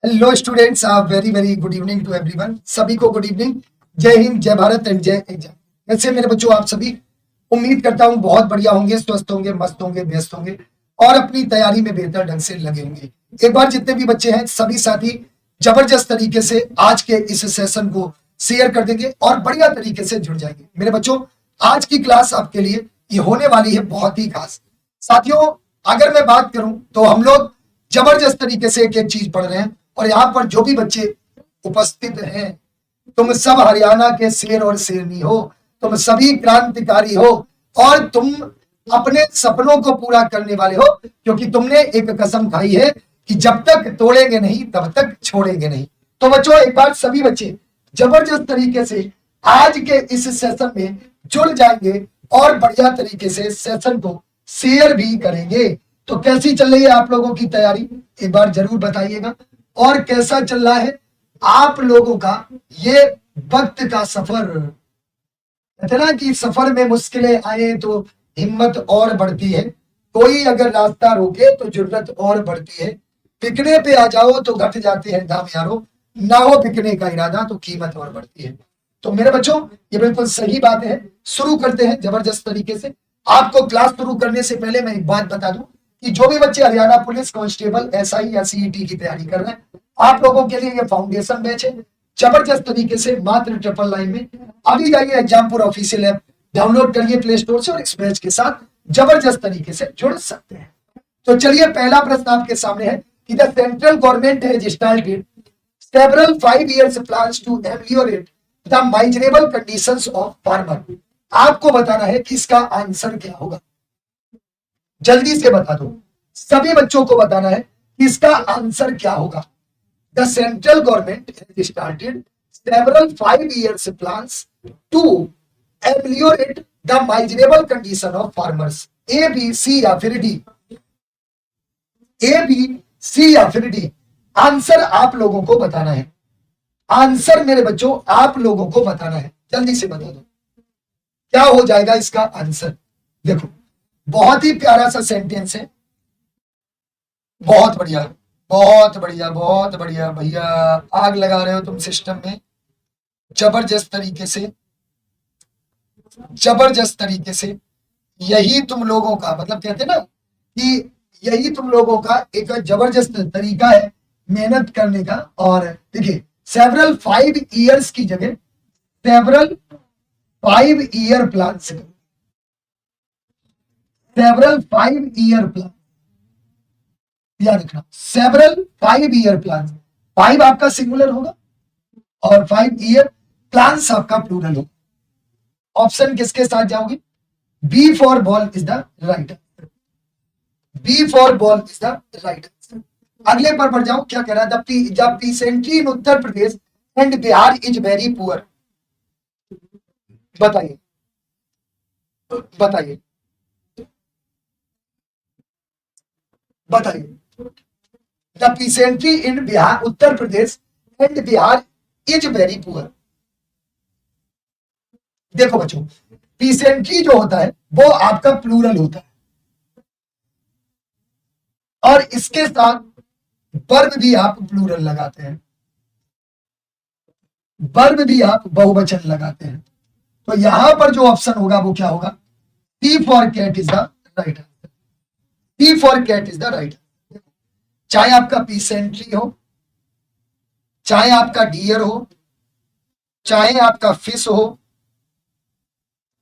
Hello students, very very good evening to everyone. सभी को good evening. जय हिंद, जय भारत एंड जय एग्जाम। कैसे मेरे बच्चों आप सभी? उम्मीद करता हूं बहुत बढ़िया होंगे, स्वस्थ होंगे, मस्त होंगे, व्यस्त होंगे और अपनी तैयारी में बेहतर ढंग से लगे होंगे। एक बार जितने भी बच्चे हैं सभी साथी जबरदस्त तरीके से आज के इस सेशन को शेयर कर देंगे और बढ़िया तरीके से जुड़ जाएंगे। मेरे बच्चों, आज की क्लास आपके लिए ये होने वाली है बहुत ही खास। साथियों, अगर मैं बात करूं तो हम लोग जबरदस्त तरीके से एक एक चीज पढ़ रहे हैं और यहाँ पर जो भी बच्चे उपस्थित हैं, तुम सब हरियाणा के शेर और शेरनी हो, तुम सभी क्रांतिकारी हो और तुम अपने सपनों को पूरा करने वाले हो, क्योंकि तुमने एक कसम खाई है कि जब तक तोड़ेंगे नहीं तब तक छोड़ेंगे नहीं। तो बच्चों, एक बार सभी बच्चे जबरदस्त तरीके से आज के इस सेशन में जुड़ जाएंगे और बढ़िया तरीके से सेशन को शेयर भी करेंगे। तो कैसी चल रही है आप लोगों की तैयारी, एक बार जरूर बताइएगा। और कैसा चल रहा है आप लोगों का ये वक्त का सफर? इतना कि सफर में मुश्किलें आए तो हिम्मत और बढ़ती है, कोई अगर रास्ता रोके तो जरूरत और बढ़ती है, पिकने पे आ जाओ तो घट जाते हैं दाम यारो, ना हो पिकने का इरादा तो कीमत और बढ़ती है। तो मेरे बच्चों, ये बिल्कुल सही बात है। शुरू करते हैं जबरदस्त तरीके से। आपको क्लास शुरू करने से पहले मैं एक बात बता दूं कि जो भी बच्चे हरियाणा पुलिस कांस्टेबल एसआई या सीईटी की तैयारी कर रहे हैं, आप लोगों के लिए ये फाउंडेशन बैच है। जबरदस्त तरीके से मात्र 999 में अभी जाइए एग्जामपुर ऑफिशियल ऐप डाउनलोड करिए प्ले स्टोर से और इस बैच के साथ जबरदस्त तरीके से जुड़ सकते हैं। तो चलिए, पहला प्रश्न आपके सामने है कि the central government has started several 5 years plans to ameliorate the miserable conditions of farmer। आपको बताना है कि इसका आंसर क्या होगा। जल्दी से बता दो, सभी बच्चों को बताना है कि इसका आंसर क्या होगा। The central government has started several 5 years plans to ameliorate the miserable condition of farmers। A B C या फिर डी? ए बी सी या फिर डी? आंसर आप लोगों को बताना है। आंसर मेरे बच्चों आप लोगों को बताना है, जल्दी से बता दो क्या हो जाएगा इसका आंसर। देखो, बहुत ही प्यारा सा सेंटेंस है। बहुत बढ़िया, बहुत बढ़िया, बहुत बढ़िया भैया। आग लगा रहे हो तुम सिस्टम में जबरदस्त तरीके से, जबरदस्त तरीके से। यही तुम लोगों का मतलब, कहते हैं ना कि यही तुम लोगों का एक जबरदस्त तरीका है मेहनत करने का। और देखिए, सेवरल 5 years की जगह several 5 year plan, several 5 year plan याद रखना। सेवरल 5 year प्लान, 5 आपका सिंगुलर होगा और 5 year प्लान्स आपका प्लूरल होगा। ऑप्शन किसके साथ जाओगे? B for ball is the right answer. B for ball is the right answer. अगले पर बढ़ जाओ, क्या कह रहा है? The peasantry in Uttar Pradesh and Bihar is very poor. बताइए, बताइए, बताइए। The peasantry in Bihar, Uttar Pradesh and Bihar is very poor. देखो बच्चों, पीसेंट्री जो होता है वो आपका प्लूरल होता है और इसके साथ वर्ब भी आप प्लूरल लगाते हैं, वर्ब भी आप बहुवचन लगाते हैं। तो यहां पर जो ऑप्शन होगा वो क्या होगा? C for cat is the right answer. C for cat is the right answer. चाहे आपका पीसेंट्री हो, चाहे आपका डियर हो, चाहे आपका फिश हो,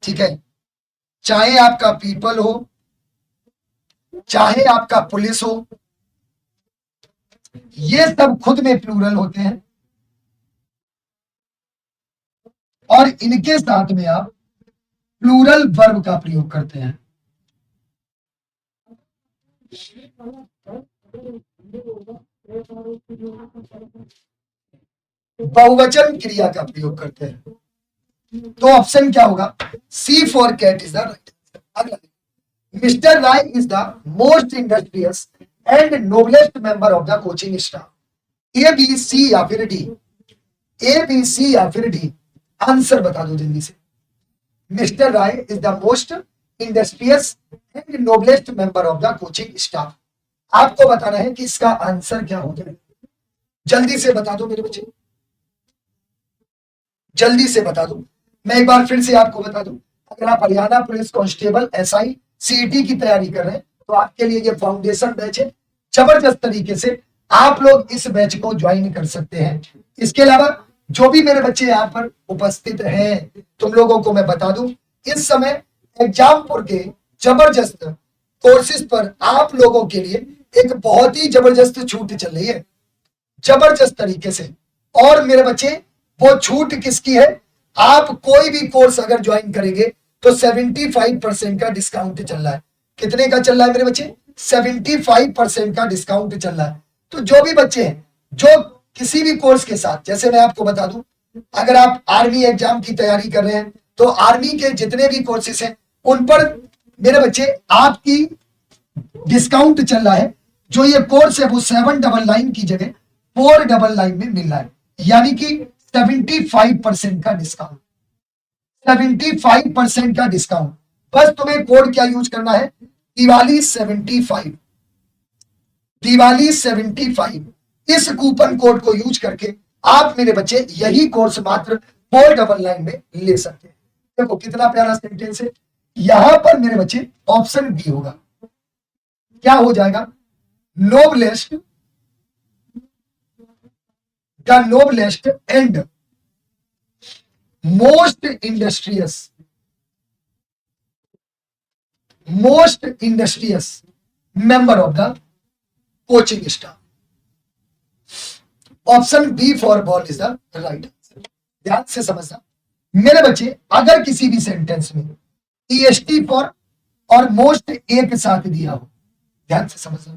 ठीक है, चाहे आपका पीपल हो, चाहे आपका पुलिस हो, ये सब खुद में प्लूरल होते हैं और इनके साथ में आप प्लूरल वर्ब का प्रयोग करते हैं, बहुवचन क्रिया का प्रयोग करते हैं। तो ऑप्शन क्या होगा? C for cat is the right answer. अगला, mister Rai is the most industrious and noblest member of the coaching staff. A B C या फिर डी? ए बी सी या फिर डी? आंसर बता दो जल्दी से। Mister Rai is the most industrious and noblest member of the coaching staff. आपको बताना है कि इसका आंसर क्या हो जाएगा। जल्दी से बता दो मेरे बच्चे, जल्दी से बता दो। मैं एक बार फिर से आपको बता दूं, अगर आप Haryana police constable SI CET की तैयारी कर रहे हैं तो आपके लिए ये फाउंडेशन बैच है। जबरदस्त तरीके से आप लोग इस बैच को ज्वाइन कर सकते हैं। इसके अलावा जो भी मेरे बच्चे यहाँ पर उपस्थित हैं, तुम लोगों को मैं बता दूं, इस समय एग्जामपुर के जबरदस्त कोर्सेज पर आप लोगों के लिए एक बहुत ही जबरदस्त छूट चल रही है, जबरदस्त तरीके से। और मेरे बच्चे वो छूट किसकी है, आप कोई भी कोर्स अगर ज्वाइन करेंगे तो 75% का डिस्काउंट चल रहा है। कितने का चल रहा है मेरे बच्चे? 75% का डिस्काउंट चल रहा है। तो जो भी बच्चे हैं जो किसी भी कोर्स के साथ, जैसे मैं आपको बता दूं, अगर आप आर्मी एग्जाम की तैयारी कर रहे हैं तो आर्मी के जितने भी कोर्सेस हैं उन पर मेरे बच्चे आपकी डिस्काउंट चल रहा है। जो ये कोर्स है वो 799 की जगह 499 में मिल रहा है, यानी कि 75% का डिस्काउंट, 75% का डिस्काउंट। बस तुम्हें कोड क्या यूज करना है, दिवाली 75, दिवाली 75। इस कूपन कोड को यूज करके आप मेरे बच्चे यही कोर्स मात्र 499 में ले सकते हैं। देखो कितना प्यारा सेंटेंस है। यहां पर मेरे बच्चे ऑप्शन बी होगा, क्या हो जाएगा, noblest, the noblest and most industrious, most industrious member of the coaching staff. Option B for ball is the right answer. ध्यान से समझना मेरे बच्चे, अगर किसी भी सेंटेंस में ईएसटी फॉर और मोस्ट एक साथ दिया हो, ध्यान से समझना,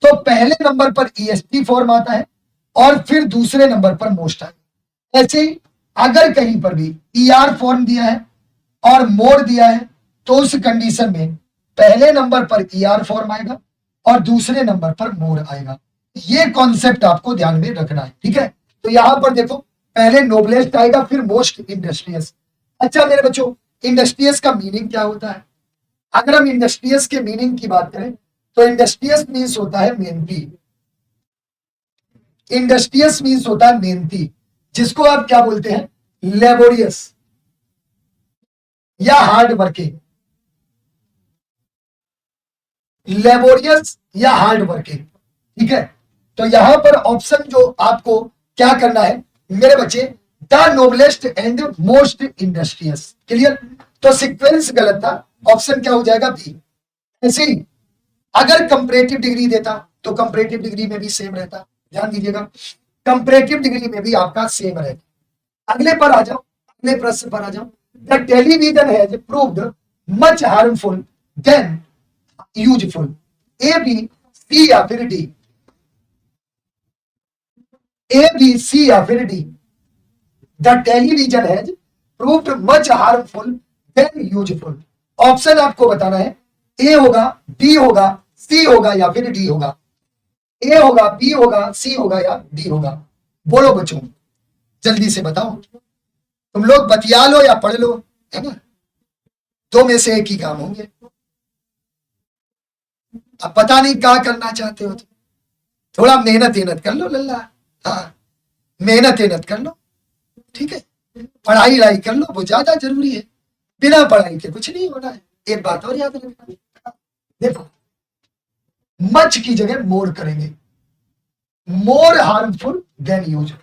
तो पहले नंबर पर ईएसटी फॉर्म आता है और फिर दूसरे नंबर पर मोस्ट आएगा। ऐसे ही अगर कहीं पर भी ईआर फॉर्म दिया है और मोर दिया है तो उस कंडीशन में पहले नंबर पर ईआर फॉर्म आएगा और दूसरे नंबर पर मोर आएगा। ये कॉन्सेप्ट आपको ध्यान में रखना है, ठीक है। तो यहां पर देखो पहले नोबलेस्ट आएगा फिर मोस्ट इंडस्ट्रियस। अच्छा मेरे बच्चों, इंडस्ट्रियस का मीनिंग क्या होता है? अगर हम इंडस्ट्रियस के मीनिंग की बात करें तो इंडस्ट्रियस मीन्स होता है मेहनती, इंडस्ट्रियस मीन्स होता है मेहनती, जिसको आप क्या बोलते हैं, लेबोरियस या हार्ड वर्किंग, लेबोरियस या हार्ड वर्किंग, ठीक है। तो यहां पर ऑप्शन जो आपको क्या करना है मेरे बच्चे, the noblest and most industrious. Clear? तो सीक्वेंस गलत था, ऑप्शन क्या हो जाएगा, बी। ऐसे ही अगर कंपैरेटिव डिग्री देता तो कंपैरेटिव डिग्री में भी सेम रहता, ध्यान दीजिएगा, कंपैरेटिव डिग्री में भी आपका सेम रहता। अगले पर आ जाओ, अगले प्रश्न पर आ जाओ। The television has proved much harmful than useful, A B C या फिर डी, ए बी सी या फिर D. The television has proved much harmful than useful. Option आपको बताना है, ए होगा, बी होगा, सी होगा या फिर डी होगा। ए होगा, बी होगा, सी होगा या डी होगा। बोलो बच्चों, जल्दी से बताओ। तुम लोग बतिया लो या पढ़ लो, है ना, दो में से एक ही काम होंगे। अब पता नहीं क्या करना चाहते हो, थोड़ा मेहनत कर लो लल्ला, हाँ मेहनत कर लो, ठीक है। पढ़ाई लाई कर लो, वो ज्यादा जरूरी है, बिना पढ़ाई के कुछ नहीं होना है। एक बात और याद रखना, देखो मच की जगह मोर करेंगे, more harmful than use.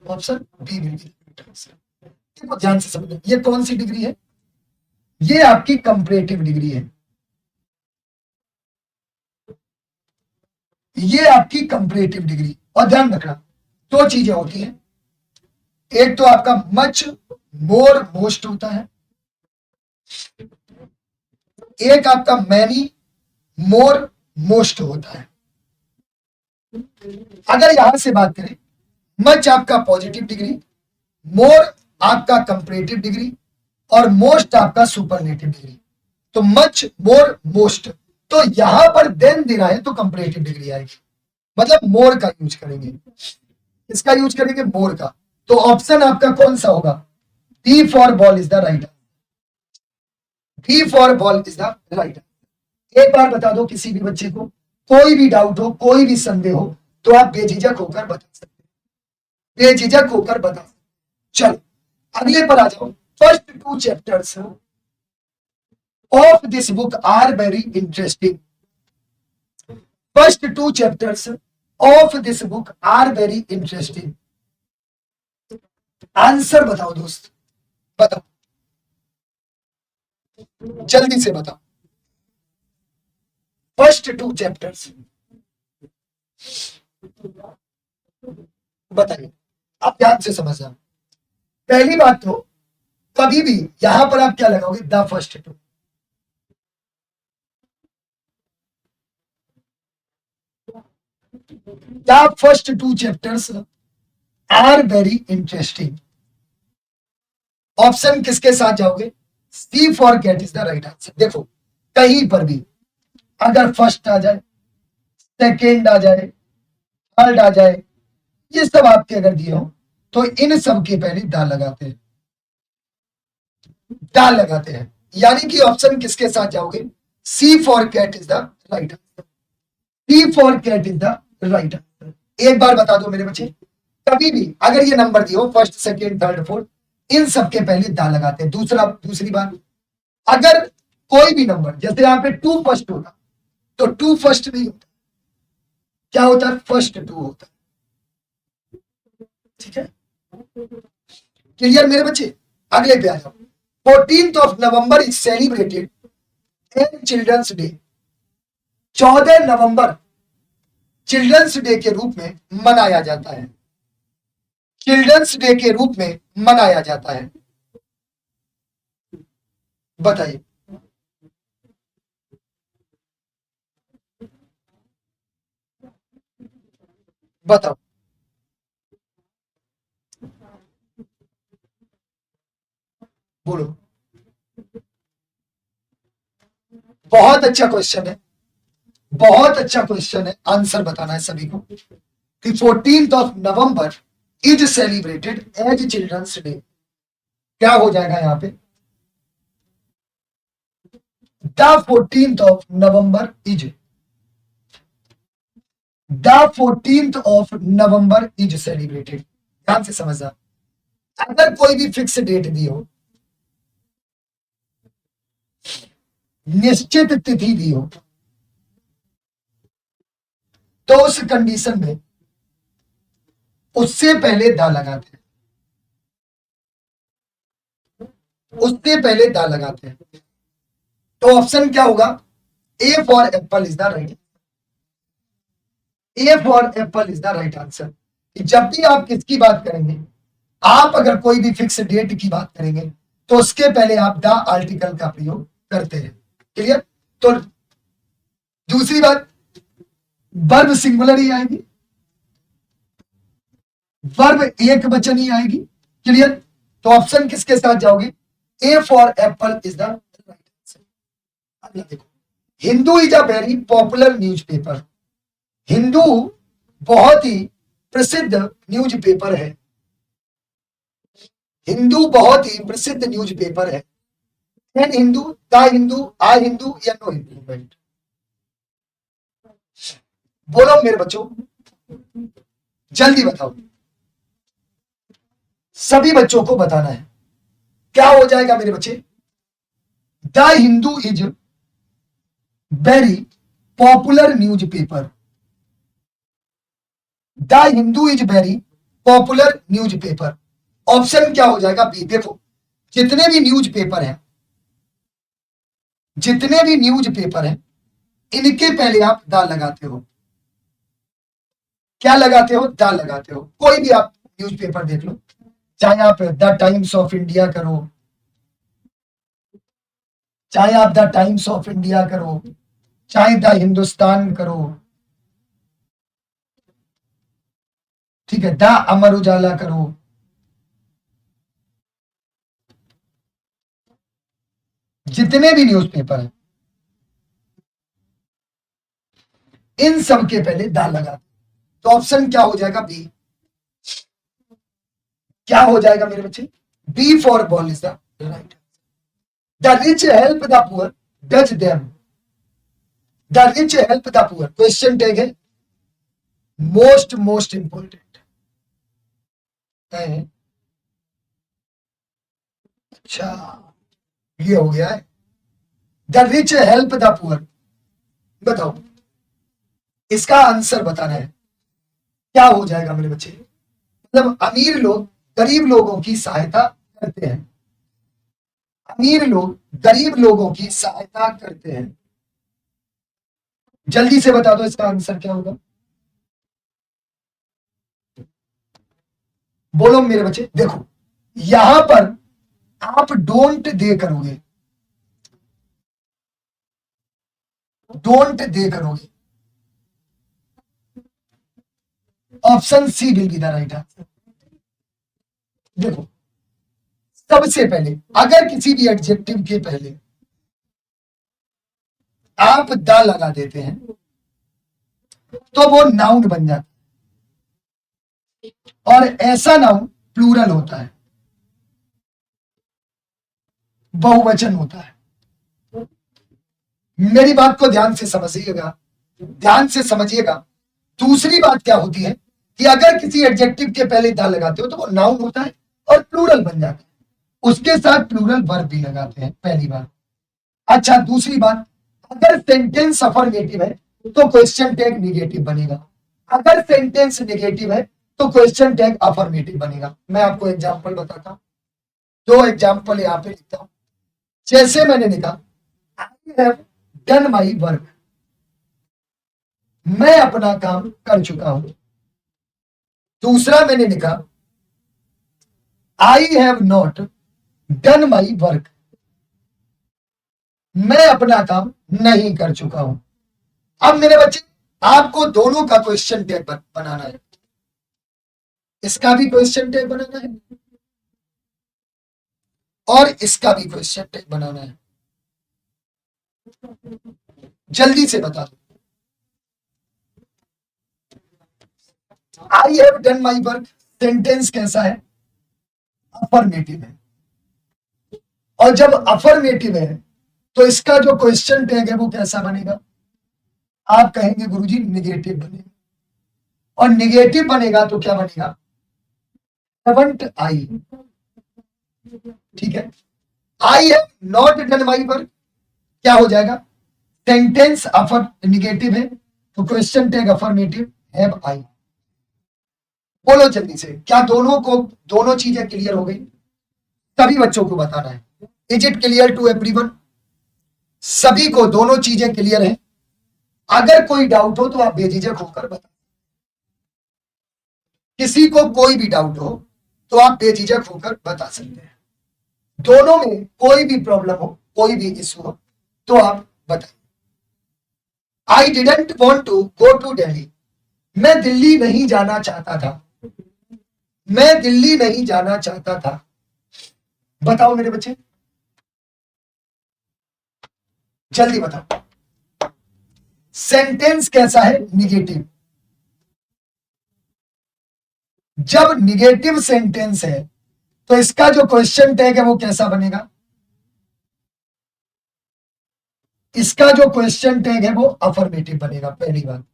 Option B will be देखो ध्यान से समझो, ये कौन सी डिग्री है, ये आपकी कंपैरेटिव डिग्री है, ये आपकी कंपैरेटिव डिग्री। और ध्यान रखना दो चीजें होती हैं, एक तो आपका मच मोर मोस्ट होता है, एक आपका मैनी मोर मोस्ट होता है। अगर यहां से बात करें, मच आपका पॉजिटिव डिग्री, मोर आपका कंपैरेटिव डिग्री और मोस्ट आपका सुपरलेटिव डिग्री। तो मच मोर मोस्ट, तो यहां पर देन देना है तो कंपैरेटिव डिग्री आएगी, मतलब मोर का यूज करेंगे। इसका यूज करेंगे मोर का। तो ऑप्शन आपका कौन सा होगा, D for ball is the right, D for ball is the right. एक बार बता दो किसी भी बच्चे को, कोई भी डाउट हो, कोई भी संदेह हो, तो आप बेझिझक होकर बता सकते हैं, बेझिझक होकर बता सकते हैं। चलो अगले पर आ जाओ। First two chapters of this book are very interesting. First two chapters of this book are very interesting. Answer बताओ दोस्त, बताओ, जल्दी से बताओ। फर्स्ट टू चैप्टर्स बताइए, आप ध्यान से समझना। पहली बात तो कभी भी यहां पर आप क्या लगाओगे, the first two. The first two chapters are very interesting. Option किसके साथ जाओगे, C for cat is the right answer. देखो कहीं पर भी अगर फर्स्ट आ जाए, सेकेंड आ जाए, थर्ड आ जाए, ये सब आपके अगर दिए हो तो इन सब के पहले दा लगाते हैं, दा लगाते हैं। यानी कि ऑप्शन किसके साथ जाओगे, C for cat is the right answer. C for cat is the right answer. एक बार बता दो मेरे बच्चे, कभी भी अगर ये नंबर दिए हो फर्स्ट सेकेंड थर्ड फोर्थ, इन सब के पहले दा लगाते हैं। दूसरी बात, अगर कोई भी नंबर जैसे यहां पे टू फर्स्ट होता तो टू फर्स्ट नहीं होता, क्या होता है, फर्स्ट टू होता है। ठीक है, क्लियर मेरे बच्चे। अगले पे आ जाओ। 14th of November is celebrated as children's day. 14 नवंबर चिल्ड्रंस डे के रूप में मनाया जाता है, चिल्ड्रंस डे के रूप में मनाया जाता है। बताइए, बताओ, बोलो। बहुत अच्छा क्वेश्चन है, बहुत अच्छा क्वेश्चन है। आंसर बताना है सभी को कि 14th of November is celebrated as children's day. क्या हो जाएगा यहां पे, the 14th of November is, the 14th of November is celebrated. ध्यान से समझना, अगर कोई भी फिक्स डेट दी हो, निश्चित तिथि दी हो, तो उस कंडीशन में उससे पहले दा लगाते हैं, उससे पहले दा लगाते हैं। तो ऑप्शन क्या होगा, A for Apple is the right, A for Apple is the right answer. जब भी आप किसकी बात करेंगे, आप अगर कोई भी फिक्स डेट की बात करेंगे तो उसके पहले आप द आर्टिकल का प्रयोग करते हैं। क्लियर। तो दूसरी बात, वर्ब सिंगुलर ही आएगी, वर्ब एक वचन ही आएगी। क्लियर। तो ऑप्शन किसके साथ जाओगे, A for Apple is the right answer. अगला देखो, Hindu is a very popular newspaper. Hindu बहुत ही प्रसिद्ध न्यूज़पेपर है, हिंदू बहुत ही प्रसिद्ध न्यूज़पेपर है। एन हिंदू, द हिंदू, आ हिंदू या नो हिंदू। बोलो मेरे बच्चों, जल्दी बताओ, सभी बच्चों को बताना है। क्या हो जाएगा मेरे बच्चे, the Hindu is very popular newspaper. The Hindu is very popular newspaper. Option क्या हो जाएगा, बी। देखो जितने भी न्यूज़पेपर हैं, जितने भी न्यूज़पेपर हैं, इनके पहले आप द लगाते हो। क्या लगाते हो, द लगाते हो। कोई भी आप न्यूज़पेपर देख लो, चाहे आप द टाइम्स ऑफ इंडिया करो, चाहे आप द टाइम्स ऑफ इंडिया करो, चाहे द हिंदुस्तान करो, ठीक है, द अमर उजाला करो, जितने भी न्यूज़पेपर हैं इन सब के पहले द लगा। तो ऑप्शन क्या हो जाएगा, बी। क्या हो जाएगा मेरे बच्चे, B for ball is the right. The rich help the poor, does them. The rich help the poor, question tag है मोस्ट इंपॉर्टेंट है। अच्छा, ये हो गया है। The rich help the poor, बताओ इसका आंसर बताना है, क्या हो जाएगा मेरे बच्चे? मतलब अमीर लोग गरीब लोगों की सहायता करते हैं, अमीर लोग गरीब लोगों की सहायता करते हैं। जल्दी से बता दो इसका आंसर क्या होगा। बोलो मेरे बच्चे, देखो यहां पर आप डोंट दे करोगे, डोंट दे करोगे, option C will be the right answer. देखो सबसे पहले अगर किसी भी एडजेक्टिव के पहले आप द लगा देते हैं तो वो नाउन बन जाता है, और ऐसा नाउन प्लूरल होता है, बहुवचन होता है। मेरी बात को ध्यान से समझिएगा, ध्यान से समझिएगा। दूसरी बात क्या होती है कि अगर किसी एडजेक्टिव के पहले द लगाते हो तो वो नाउन होता है और प्लूरल बन जाता है, उसके साथ प्लूरल वर्ब भी लगाते हैं, पहली बात। अच्छा, दूसरी बात, अगर सेंटेंस अफर्मेटिव है तो क्वेश्चन टैग निगेटिव बनेगा, अगर सेंटेंस नेगेटिव है तो क्वेश्चन टैग अफर्मेटिव बनेगा। मैं आपको एग्जांपल बताता हूं, दो एग्जांपल यहां पे लिखता हूं। जैसे मैंने लिखा I have done my work, मैं अपना काम कर चुका हूं। दूसरा मैंने लिखा I have not done my work, मैं अपना काम नहीं कर चुका हूं। अब मेरे बच्चे आपको दोनों का क्वेश्चन टैग बनाना है, इसका भी क्वेश्चन टैग बनाना है और इसका भी क्वेश्चन टैग बनाना है। जल्दी से बता दो। I have done my work sentence कैसा है? अफर्मेटिव है, और जब अफर्मेटिव है तो इसका जो क्वेश्चन टैग है वो कैसा बनेगा? आप कहेंगे गुरुजी निगेटिव बनेगा, और निगेटिव बनेगा तो क्या बनेगा? हैवंट आई, ठीक है। I have not done my work क्या हो जाएगा? सेंटेंस अफर निगेटिव है तो question tag affirmative have I. बोलो जल्दी से, क्या दोनों को दोनों चीजें क्लियर हो गई? सभी बच्चों को बताना है। Is it clear to everyone? सभी को दोनों चीजें क्लियर है? अगर कोई डाउट हो तो आप बेझिझक होकर बताएं। किसी को कोई भी डाउट हो तो आप बेझिझक होकर बता सकते हैं। दोनों में कोई भी प्रॉब्लम हो, कोई भी इशू हो तो आप बताएं। I didn't want to go to Delhi, मैं दिल्ली नहीं जाना चाहता था, मैं दिल्ली नहीं जाना चाहता था। बताओ मेरे बच्चे, जल्दी बताओ। सेंटेंस कैसा है? निगेटिव। जब निगेटिव सेंटेंस है तो इसका जो क्वेश्चन टैग है वो कैसा बनेगा? इसका जो क्वेश्चन टैग है वो अफर्मेटिव बनेगा, पहली बात।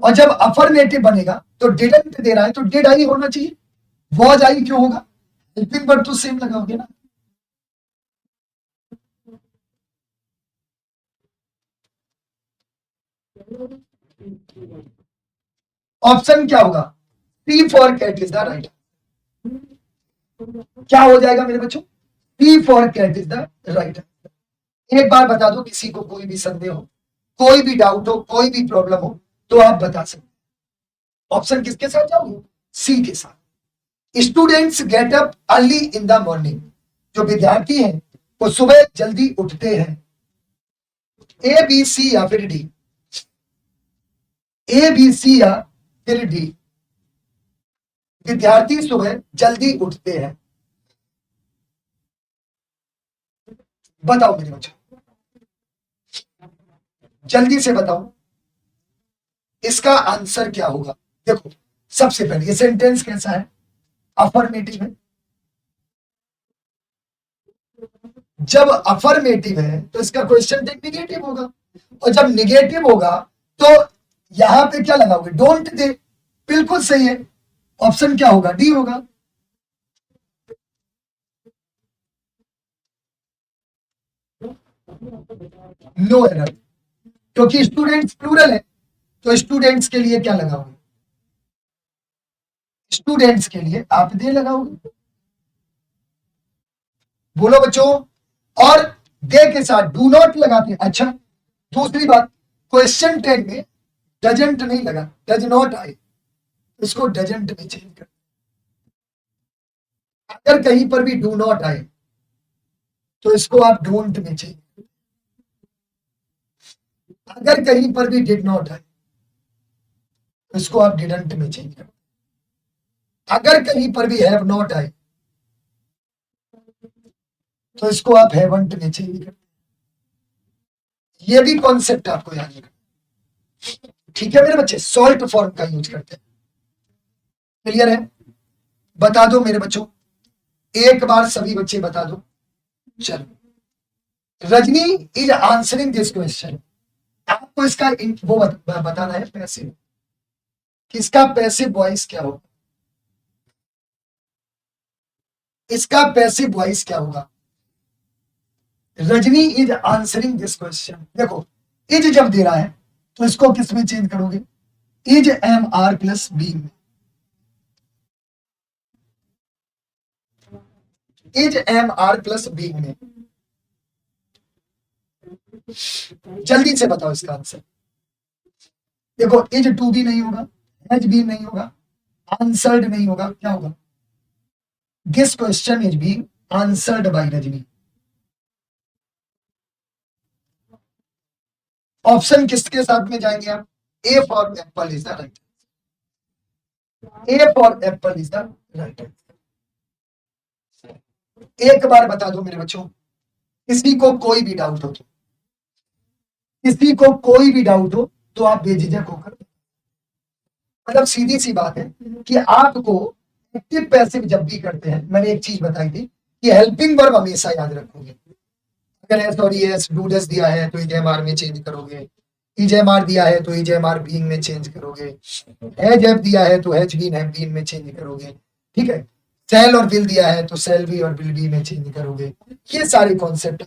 और जब अफर्मेटिव बनेगा तो डिडंट दे रहा है तो डिड आई होना चाहिए, वॉज आई क्यों होगा? हेल्पिंग वर्ब तो सेम लगाओगे ना। ऑप्शन क्या होगा? C for cat is the right. क्या हो जाएगा मेरे बच्चों? C for cat is the right. एक बार बता दो, किसी को कोई भी संदेह हो, कोई भी डाउट हो, कोई भी प्रॉब्लम हो तो आप बता सकते हैं। ऑप्शन किसके साथ जाओगे? सी के साथ। Students get up early in the morning, जो विद्यार्थी हैं वो सुबह जल्दी उठते हैं। ए बी सी या फिर डी? ए बी सी या फिर डी? विद्यार्थी सुबह जल्दी उठते हैं। बताओ मेरे बच्चों, जल्दी से बताओ इसका आंसर क्या होगा। देखो सबसे पहले ये सेंटेंस कैसा है? अफर्मेटिव है। जब अफर्मेटिव है तो इसका क्वेश्चन टैग निगेटिव होगा, और जब निगेटिव होगा तो यहां पे क्या लगाओगे, डोंट दे। बिल्कुल सही है, ऑप्शन क्या होगा, डी होगा। नो एरर, क्योंकि स्टूडेंट्स प्लूरल है, तो स्टूडेंट्स के लिए क्या लगाओगे, स्टूडेंट्स के लिए आप दे लगाओगे। बोलो बच्चों, और दे के साथ डू नॉट लगाते हैं। अच्छा, दूसरी बात, क्वेश्चन टैग में डजंट नहीं लगा, डज नॉट आए, इसको डजंट में चेंज कर। अगर कहीं पर भी डू नॉट आए तो इसको आप डोंट में चेंज। अगर कहीं पर भी डिड नॉट आए तो इसको आप डिडंट में चेंज कर। अगर कहीं पर भी हैव नॉट आए तो इसको आप हैवंट में चेंज कर। ये भी कॉन्सेप्ट आपको याद रखना, ठीक है मेरे बच्चे। सॉल्ट फॉर्म का यूज करते हैं, क्लियर है। बता दो मेरे बच्चों, एक बार सभी बच्चे बता दो। चलो, Rajni is answering this question. आपको इसका वो बताना है पैसिव, किसका पैसिव वॉइस क्या होगा, इसका पैसिव वॉइस क्या होगा। Rajni is answering this question, देखो इज जब दे रहा है तो इसको किस में चेंज करोगे, is M R plus B में। Is M R plus B में, जल्दी से बताओ इसका आंसर। देखो, इज टू भी नहीं होगा, एच भी नहीं होगा, आंसर्ड नहीं होगा, क्या होगा, this question is being answered bye Rajni. Option किसके साथ में जाएंगे आप, A for Apple is the right, A for Apple is the right. एक बार बता दो मेरे बच्चों, किसी को कोई भी डाउट हो तो, किसी को कोई भी डाउट हो तो आप बेझिझक होकर, मतलब सीधी सी बात है कि आपको एक्टिव पैसिव जब भी करते हैं, मैंने एक चीज बताई थी कि हेल्पिंग वर्ब हमेशा याद रखोगे। अगर एस और एस डू डस दिया है तो इजेएमआर में चेंज करोगे, इजेएमआर दिया है तो इजेएमआर बीइंग में चेंज करोगे, हैज हैव दिया है तो हैज बीन हैव बीन में चेंज करोगे, ठीक है। सेल और विल दिया है तो सेल बी और विल बी में चेंज करोगे। ये सारे concept.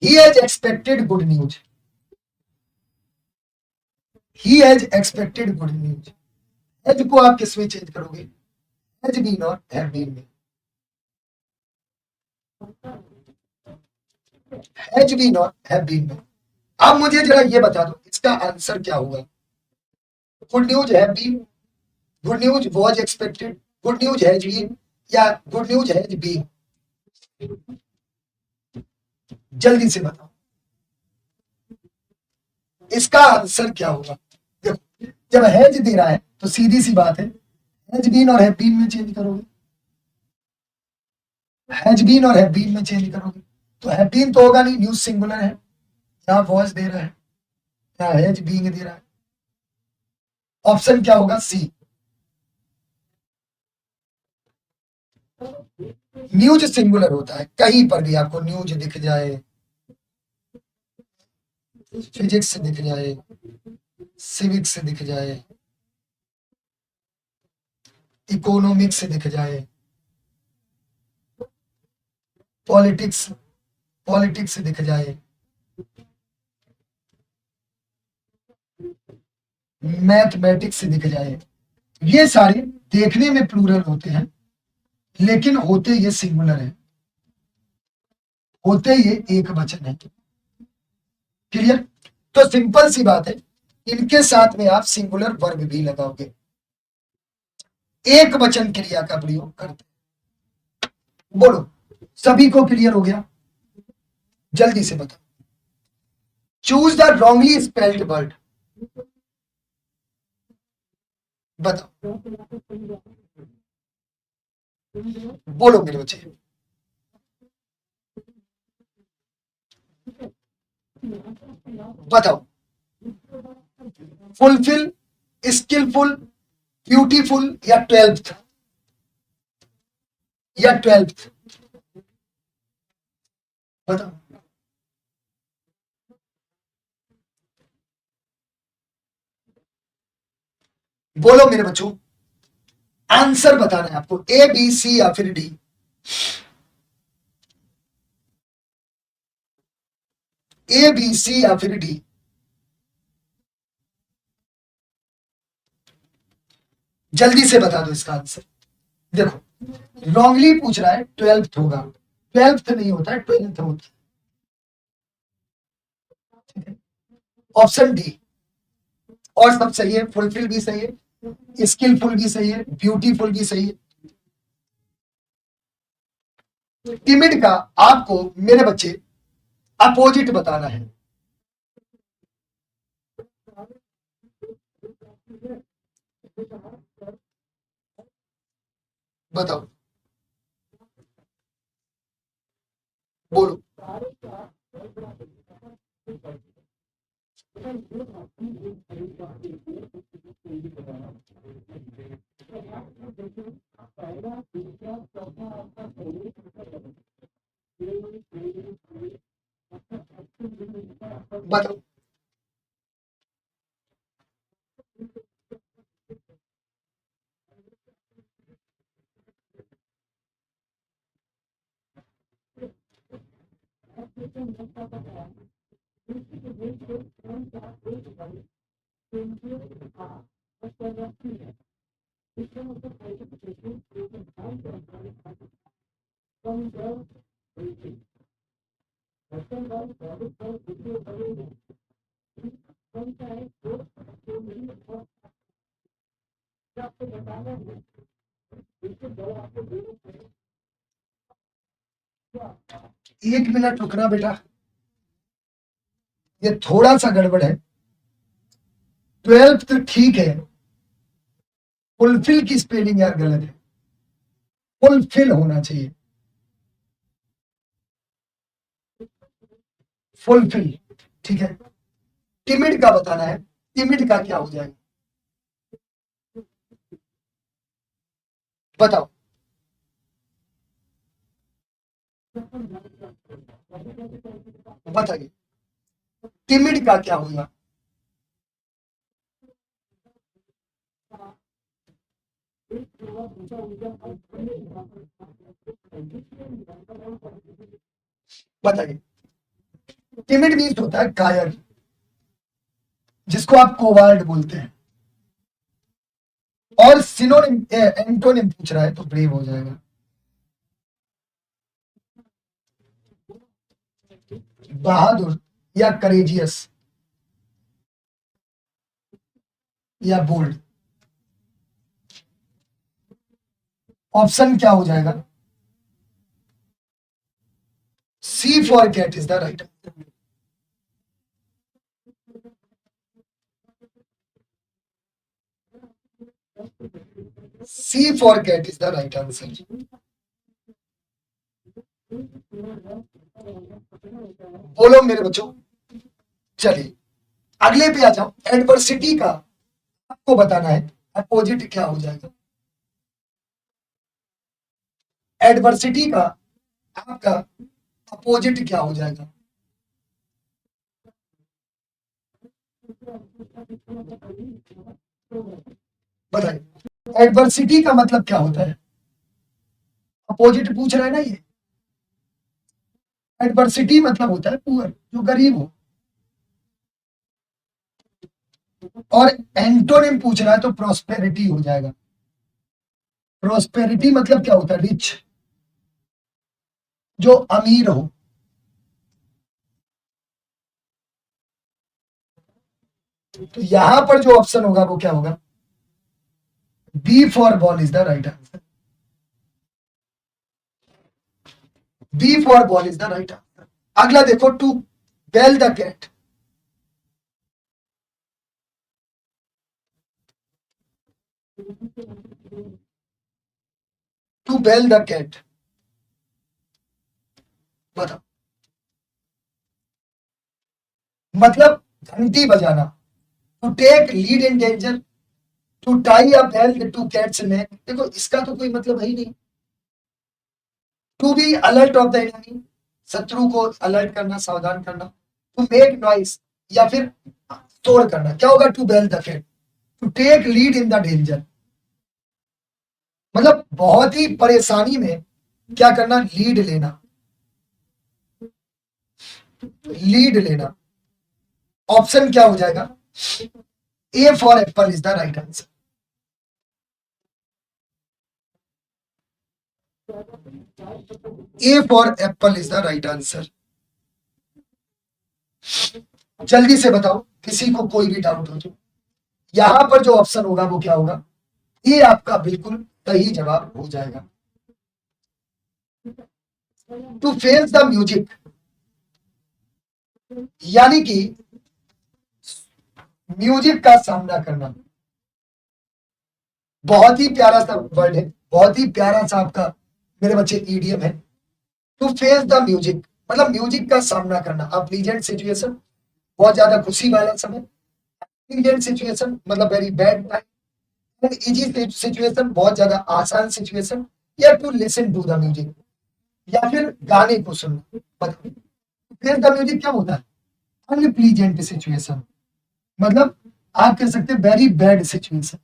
He has expected good news, he has expected good news, has को आप किस में चेंज करोगे, हैज बीन और हैव बीन में। हैज बीन और हैव बीन में। अब मुझे जरा ये बता दो इसका आंसर क्या होगा, good news have been, good news was expected, good news has been, या गुड न्यूज हैज बीन। जल्दी से बताओ इसका आंसर क्या होगा। देखो, जब हैज दे रहा है तो सीधी सी बात है, हैज बीन और हैव बीन में चेंज करोगे, हैज बीन और हैव बीन में चेंज करोगे। तो हैव बीन तो होगा नहीं, न्यूज सिंगुलर है, यहाँ वॉज दे रहा है, यहाँ हैज बीइंग दे रहा है। ऑप्शन क्या होगा, सी। न्यूज सिंगुलर होता है, कहीं पर भी आपको न्यूज दिख जाए, फिजिक्स दिख जाए, सिविक्स दिख जाए, इकोनॉमिक्स दिख जाए, पॉलिटिक्स पॉलिटिक्स दिख जाए, मैथमेटिक्स दिख जाए, ये सारे देखने में प्लूरल होते हैं लेकिन होते ये सिंगुलर है, होते ये एक वचन है। क्लियर। तो सिंपल सी बात है, इनके साथ में आप सिंगुलर वर्ब भी लगाओगे, एक वचन क्रिया का प्रयोग करते। बोलो, सभी को क्लियर हो गया, जल्दी से बताओ। Choose the wrongly spelled word, बताओ, बोलो मेरे बच्चे, बताओ। फुलफिल, स्किलफुल, ब्यूटीफुल, या 12th, या 12th। बताओ। बोलो मेरे बच्चों, आंसर बताना है आपको, ए बी सी या फिर डी। ए बी सी या फिर डी। जल्दी से बता दो इसका आंसर। देखो, रॉन्गली पूछ रहा है, 12th होगा। 12th नहीं होता है, 12th होता है। Option D. और सब सही है, फुलफिल भी सही है, स्किलफुल भी सही है, ब्यूटीफुल भी सही है। टिमिड का आपको मेरे बच्चे अपोजिट बताना है। बताओ, बोलो। बताओ। एक मिनट रुकना बेटा, ये थोड़ा सा गड़बड़ है। 12th ठीक है, फुलफिल की स्पेलिंग यार गलत है, फुलफिल होना चाहिए, फुलफिल। ठीक है, टिमिड का बताना है, टिमिड का क्या हो जाएगा, बताओ। बताइए, टिमिड का क्या होगा। बताइए, टिमिड मीन्स होता है कायर, जिसको आप कोवार्ड बोलते हैं। और सिनोनिम एंटोनिम पूछ रहा है तो ब्रेव हो जाएगा। बहादुर या करेजियस या बोल्ड। ऑप्शन क्या हो जाएगा, C for cat is the right. C for cat is the right answer. बोलो मेरे बच्चों, चलिए अगले पे आ जाओ। एडवर्सिटी का आपको बताना है, अपोजिट क्या हो जाएगा। एडवर्सिटी का आपका अपोजिट क्या हो जाएगा। बताइए, एडवर्सिटी का मतलब क्या होता है, अपोजिट पूछ रहा है ना ये। एडवर्सिटी मतलब होता है पुअर, जो गरीब हो। और एंटोनिम पूछ रहा है तो प्रॉस्पेरिटी हो जाएगा। प्रॉस्पेरिटी मतलब क्या होता है, रिच, जो अमीर हो। तो यहां पर जो ऑप्शन होगा वो क्या होगा, B for ball is the right answer. B for ball is the right answer. अगला देखो, to bell the cat. To bell the cat, बताओ। मतलब घंटी बजाना। To take lead in danger, to tie a bell to cat's neck. देखो इसका तो कोई मतलब है ही नहीं। To be alert of the enemy, शत्रु को अलर्ट करना, सावधान करना। टू मेक नॉइस या फिर शोर करना। क्या होगा? To bell the cat, to take lead in the danger, मतलब बहुत ही परेशानी में क्या करना? लीड लेना, लीड लेना। ऑप्शन क्या हो जाएगा? A for Apple is the right answer. A for Apple is the right answer. जल्दी से बताओ, किसी को कोई भी डाउट हो तो। यहां पर जो ऑप्शन होगा वो क्या होगा? ये आपका बिल्कुल सही जवाब हो जाएगा। टू फेस द म्यूजिक, यानी कि म्यूजिक का सामना करना। बहुत ही प्यारा सा वर्ड है, बहुत ही प्यारा सा आपका मेरे बच्चे ईडीएम है। टू फेस द म्यूजिक मतलब म्यूजिक का सामना करना। अ प्लीजेंट सिचुएशन, बहुत ज्यादा खुशी वाला समय। प्लीजेंट सिचुएशन मतलब very bad time. Easy situation, बहुत ज्यादा आसान सिचुएशन। या to listen to the music, या फिर गाने को सुनना। बताओ, फेस द म्यूजिक क्या होता है? अनप्लीजेंट सिचुएशन, मतलब आप कह सकते हैं very bad situation.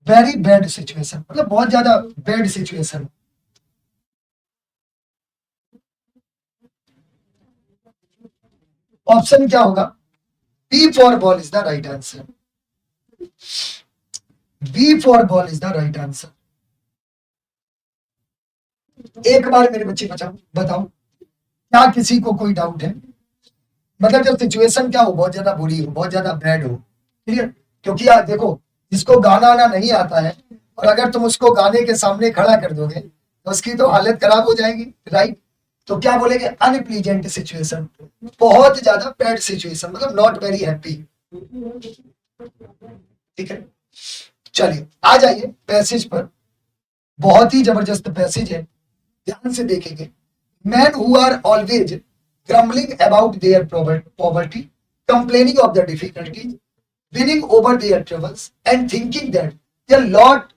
Very bad situation मतलब बहुत ज्यादा बैड सिचुएशन। ऑप्शन क्या होगा? B for ball is the right answer. B for ball is the right answer. एक बार मेरे बच्चे बचाओ, बताओ, क्या किसी को कोई डाउट है? मतलब जब सिचुएशन क्या हो, बहुत ज्यादा बुरी हो, बहुत ज्यादा बैड हो। क्लियर? क्योंकि यार देखो, जिसको गाना आना नहीं आता है और अगर तुम उसको गाने के सामने खड़ा कर दोगे तो उसकी तो हालत खराब हो जाएगी, राइट? तो क्या बोलेंगे? अनप्लीजेंट सिचुएशन, बहुत ज्यादा बैड सिचुएशन, मतलब नॉट वेरी हैप्पी। ठीक है, चलिए आ जाइए पैसेज पर। बहुत ही जबरदस्त पैसेज है, ध्यान से देखेंगे। Man who are always grumbling about their poverty, complaining of the difficulties, winning over their troubles, and thinking that their lot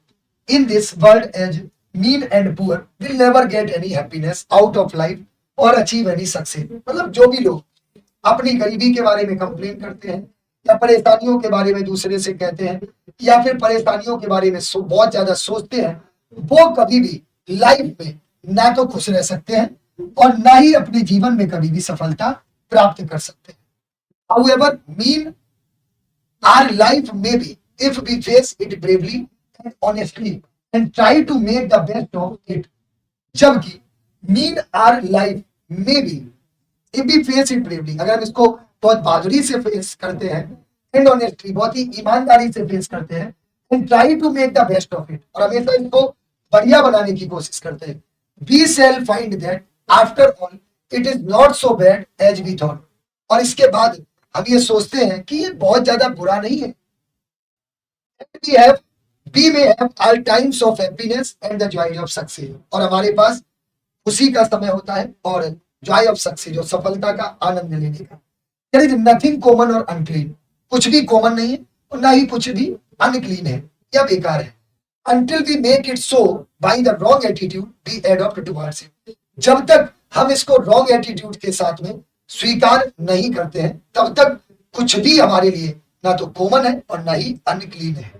in this world as mean and poor will never get any happiness out of life or achieve any success। मतलब जो भी लोग अपनी गरीबी के बारे में complain करते हैं या परेशानियों के बारे में दूसरे से कहते हैं या फिर परेशानियों के बारे में बहुत ज्यादा सोचते हैं, वो कभी भी लाइफ में ना तो खुश रह सकते हैं और ना ही अपने जीवन में कभी भी सफलता प्राप्त कर सकते हैं। However, mean our life may be if we face it bravely and honestly and try to make the best of it। जबकि mean our life may be if we face it bravely, अगर हम इसको बहुत बहादुरी से face करते हैं, and honestly बहुत ही ईमानदारी से फेस करते हैं, and try to make the best of it और हमेशा इसको बढ़िया बनाने की कोशिश करते हैं, we shall find that after all it is not so bad as we thought. और इसके बाद हम ये सोचते हैं कि ये बहुत ज्यादा बुरा नहीं है। we have we may have all times of happiness and the joy of success, और हमारे पास खुशी का समय होता है और जॉय ऑफ सक्सेस, जो सफलता का आनंद लेने का। देयर इज नथिंग कॉमन और अनक्लीन, कुछ भी कॉमन नहीं है और ना ही कुछ भी अनक्लीन है या बेकार है। until we make it so by the wrong attitude we adopt towards it, जब तक हम इसको रॉन्ग एटीट्यूड के साथ में स्वीकार नहीं करते हैं तब तक कुछ भी हमारे लिए ना तो कॉमन है और ना ही अनक्लीन है,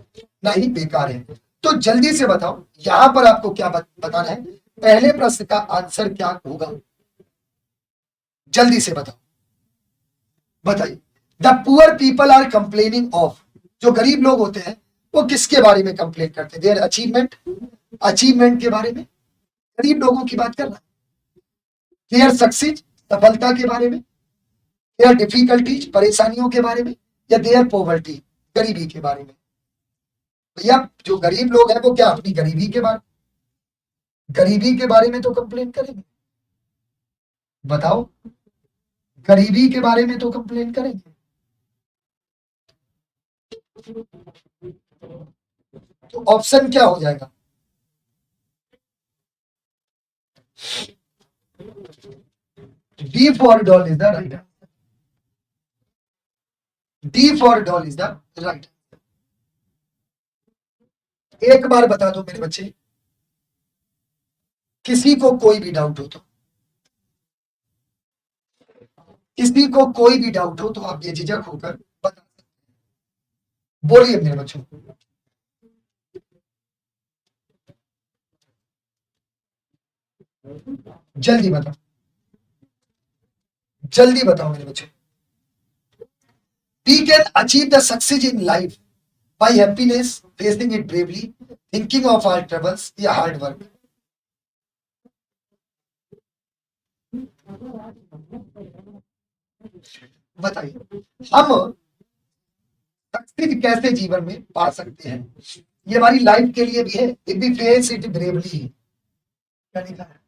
ना ही बेकार है। तो जल्दी से बताओ यहां पर आपको क्या बताना है, पहले प्रश्न का आंसर क्या होगा? जल्दी से बताओ, बताइए। The poor people are complaining of, जो गरीब लोग होते हैं वो किसके बारे में कंप्लेन करते हैं? देयर अचीवमेंट, अचीवमेंट के बारे में गरीब लोगों की बात कर रहा है। देयर सक्सेस, सफलता के बारे में। देयर डिफिकल्टीज, परेशानियों के बारे में। या देयर पॉवर्टी, गरीबी के बारे में। भैया जो गरीब लोग हैं वो क्या अपनी गरीबी के बारे में तो कंप्लेन करेंगे? बताओ, गरीबी के बारे में तो कंप्लेन करेंगे। तो ऑप्शन क्या हो जाएगा? D for doll is the right answer. D for doll is the right. एक बार बता दो मेरे बच्चे, किसी को कोई भी डाउट हो तो, किसी को कोई भी डाउट हो तो आप बेझिझक होकर बता, बोलिए मेरे बच्चों। जल्दी बताओ, जल्दी बताओ मेरे बच्चों। We can achieve the success in life by happiness, facing it bravely, thinking of our troubles या hard work। बताइए, हम सक्सेस कैसे जीवन में पा सकते हैं? ये हमारी लाइफ के लिए भी है। If we face it bravely, क्या लिखा है?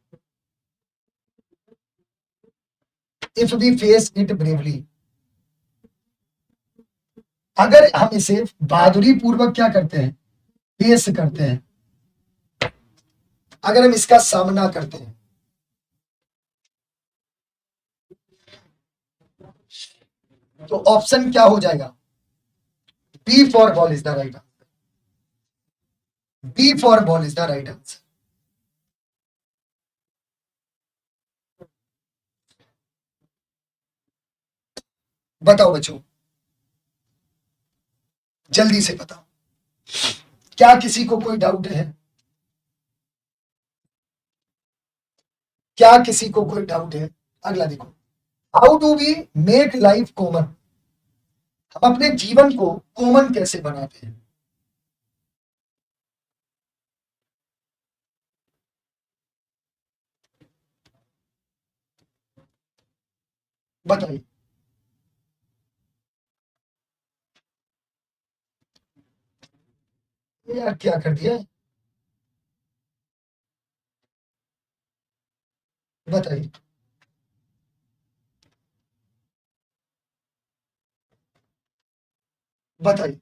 If we face it bravely, अगर हम इसे बहादुरी पूर्वक क्या करते हैं, फेस करते हैं, अगर हम इसका सामना करते हैं, तो ऑप्शन क्या हो जाएगा? B for ball is the right answer. B for ball is the right answer. बताओ बच्चों, जल्दी से बताओ, क्या किसी को कोई डाउट है? क्या किसी को कोई डाउट है? अगला देखो, how do we make life common? हम अपने जीवन को कॉमन कैसे बनाते हैं? बताइए। ये यार क्या कर दिया है? बताइए। बताइए।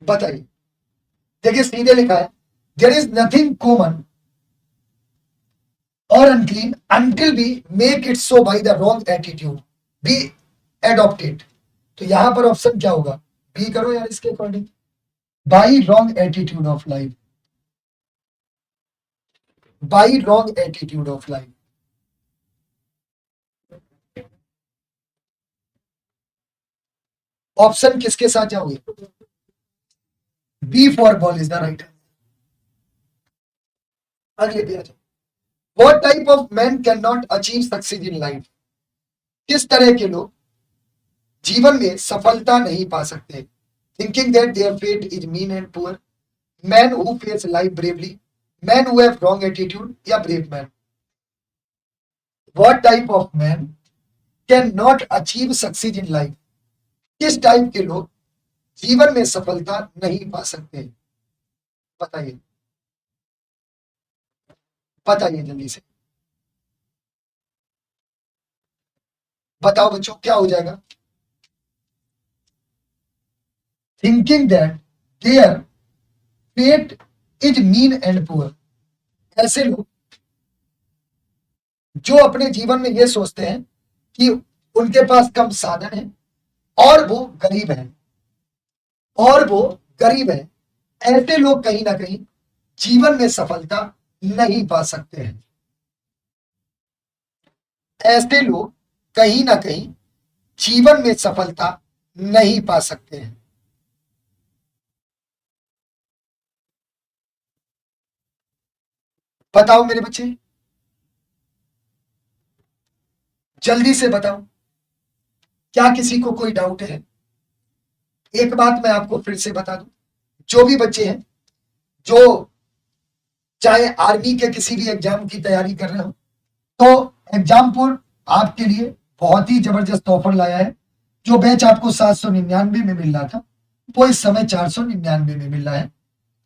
बताइए। देखिए सीधे लिखा है, देयर इज नथिंग कॉमन और unclean until we make it so by the wrong attitude we adopt it। तो यहां पर ऑप्शन क्या होगा? बी करो यार इसके according, by wrong attitude of life. By wrong attitude of life. Option किसके साथ जाओगे? B for ball is the right. अगले पे आ जाओ, what type of man can not achieve success in life? किस तरह के लोग जीवन में सफलता नहीं पा सकते? Thinking that there fate is mean and poor, man who face life bravely, man who have wrong attitude या brave man. What type of man can not achieve success in life? किस टाइप के लोग जीवन में सफलता नहीं पा सकते? बताइए। बताइए जल्दी से बताओ बच्चों, क्या हो जाएगा? Thinking that there fate is mean and poor, ऐसे लोग जो अपने जीवन में ये सोचते हैं कि उनके पास कम साधन है और वो गरीब है, और वो गरीब है, ऐसे लोग कहीं ना कहीं जीवन में सफलता नहीं पा सकते हैं। ऐसे लोग कहीं ना कहीं जीवन में सफलता नहीं पा सकते हैं। बताओ मेरे बच्चे, जल्दी से बताओ, क्या किसी को कोई डाउट है? एक बात मैं आपको फिर से बता दूं, जो भी बच्चे हैं जो चाहे आर्मी के किसी भी एग्जाम की तैयारी कर रहे हो, तो एग्जामपुर आपके लिए बहुत ही जबरदस्त ऑफर लाया है। जो बैच आपको 799 में मिल रहा था, वो इस समय 499 में मिल रहा है।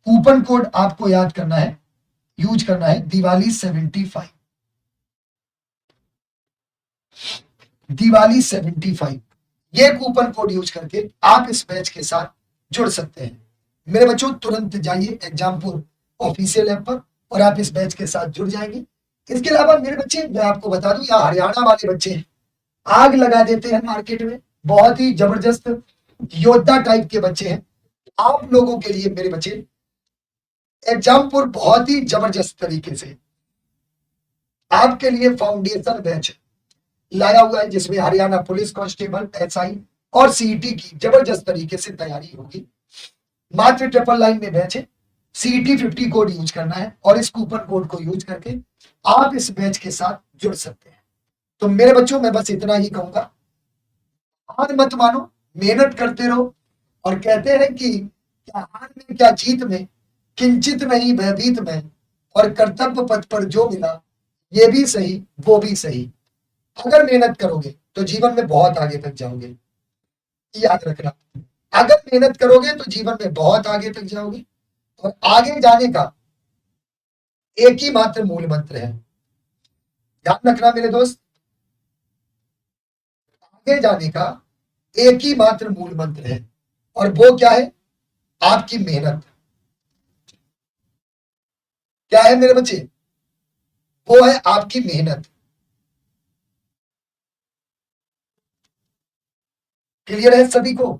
कूपन कोड आपको याद करना है, यूज करना है, दिवाली 75। दिवाली 75, ये कूपन कोड यूज करके आप इस बैच के साथ जुड़ सकते हैं। मेरे बच्चों तुरंत जाइए एग्जामपुर ऑफिशियल ऐप पर और आप इस बैच के साथ जुड़ जाएंगे। इसके अलावा मेरे बच्चे मैं आपको बता दूं, यहाँ हरियाणा वाले बच्चे हैं, आग लगा देते हैं मार्केट में, बहुत ही जबरदस्त योद्धा टाइप के बच्चे हैं। आप लोगों के लिए मेरे बच्चे एग्जामपुर बहुत ही जबरदस्त तरीके से आपके लिए फाउंडेशन बैच लाया हुआ है, जिसमें हरियाणा पुलिस कांस्टेबल, एसआई और सीईटी की जबरदस्त तरीके से तैयारी होगी। मात्र 999 में बैच है। सीईटी 50 कोड यूज करना है और इस कूपन कोड को यूज करके आप इस बैच के साथ जुड़ सकते हैं। तो मेरे बच्चों, मैं बस इतना ही कहूंगा, हार मत मानो, मेहनत करते रहो। और कहते हैं कि क्या हार में क्या जीत में, किंचित नहीं भयभीत में, और कर्तव्य पथ पर जो मिला ये भी सही वो भी सही। अगर मेहनत करोगे तो जीवन में बहुत आगे तक जाओगे, याद रखना। अगर मेहनत करोगे तो जीवन में बहुत आगे तक जाओगे। और आगे जाने का एक ही मात्र मूल मंत्र है, ध्यान रखना मेरे दोस्त। आगे जाने का एक ही मात्र मूल मंत्र है, और वो क्या है? आपकी मेहनत। क्या है मेरे बच्चे? वो है आपकी मेहनत। क्लियर है सभी को?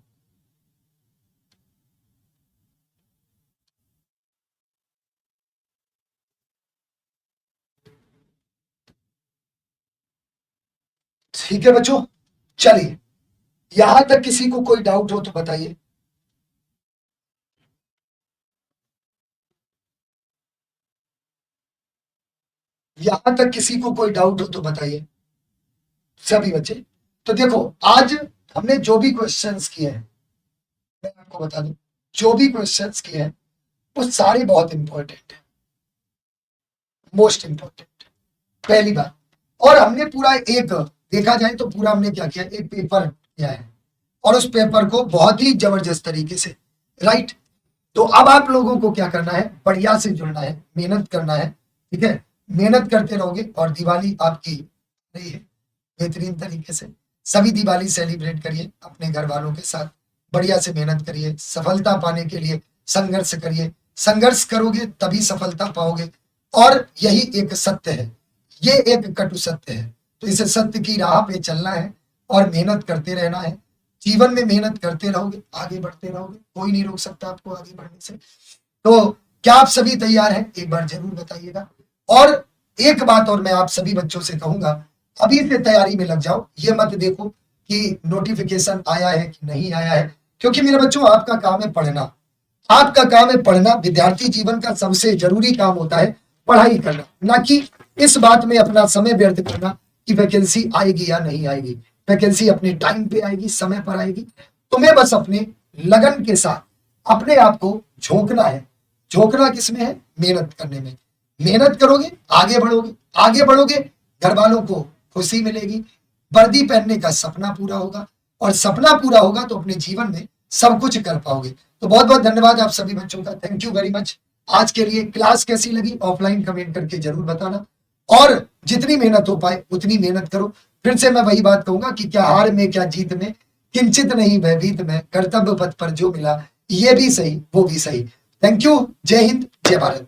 ठीक है बच्चों, चलिए, यहां तक किसी को कोई डाउट हो तो बताइए। यहां तक किसी को कोई डाउट हो तो बताइए सभी बच्चे। तो देखो, आज हमने जो भी क्वेश्चंस किए हैं, मैं आपको बता दूं, जो भी क्वेश्चंस किए हैं वो सारे बहुत इंपॉर्टेंट है, मोस्ट इंपॉर्टेंट, पहली बात। और हमने पूरा एक, देखा जाए तो पूरा हमने क्या किया, एक पेपर किया है, और उस पेपर को बहुत ही जबरदस्त तरीके से, राइट। तो अब आप लोगों को क्या करना है, बढ़िया से जुड़ना है, मेहनत करना है, ठीक है। मेहनत करते रहोगे और दिवाली आपकी रही है बेहतरीन तरीके से। सभी दिवाली सेलिब्रेट करिए अपने घर वालों के साथ, बढ़िया से मेहनत करिए, सफलता पाने के लिए संघर्ष करिए। संघर्ष करोगे तभी सफलता पाओगे, और यही एक सत्य है, ये एक कटु सत्य है। तो इस सत्य की राह पे चलना है और मेहनत करते रहना है। जीवन में मेहनत करते रहोगे, आगे बढ़ते रहोगे, कोई नहीं रोक सकता आपको आगे बढ़ने से। तो क्या आप सभी तैयार हैं? एक बार जरूर बताइएगा। और एक बात और मैं आप सभी बच्चों से कहूंगा, अभी से तैयारी में लग जाओ। ये मत देखो कि नोटिफिकेशन आया है कि नहीं आया है, क्योंकि मेरे बच्चों, आपका काम है पढ़ना। आपका काम है पढ़ना। विद्यार्थी जीवन का सबसे जरूरी काम होता है पढ़ाई करना, ना कि इस बात में अपना समय व्यर्थ करना कि वैकेंसी आएगी या नहीं आएगी। वैकेंसी अपने टाइम पे आएगी, समय पर आएगी। तुम्हें बस अपने लगन के साथ अपने आप को झोंकना है। झोंकना किसमें है? मेहनत करने में। मेहनत करोगे, आगे बढ़ोगे, आगे बढ़ोगे, घर वालों को खुशी मिलेगी, वर्दी पहनने का सपना पूरा होगा, और सपना पूरा होगा तो अपने जीवन में सब कुछ कर पाओगे। तो बहुत बहुत धन्यवाद आप सभी बच्चों का, थैंक यू वेरी मच। आज के लिए क्लास कैसी लगी ऑफलाइन कमेंट करके जरूर बताना, और जितनी मेहनत हो पाए उतनी मेहनत करो। फिर से मैं वही बात कहूंगा कि क्या हार में क्या जीत में, किंचित नहीं भयभीत में, कर्तव्य पथ पर जो मिला ये भी सही वो भी सही। Thank you. जय हिंद, जय भारत।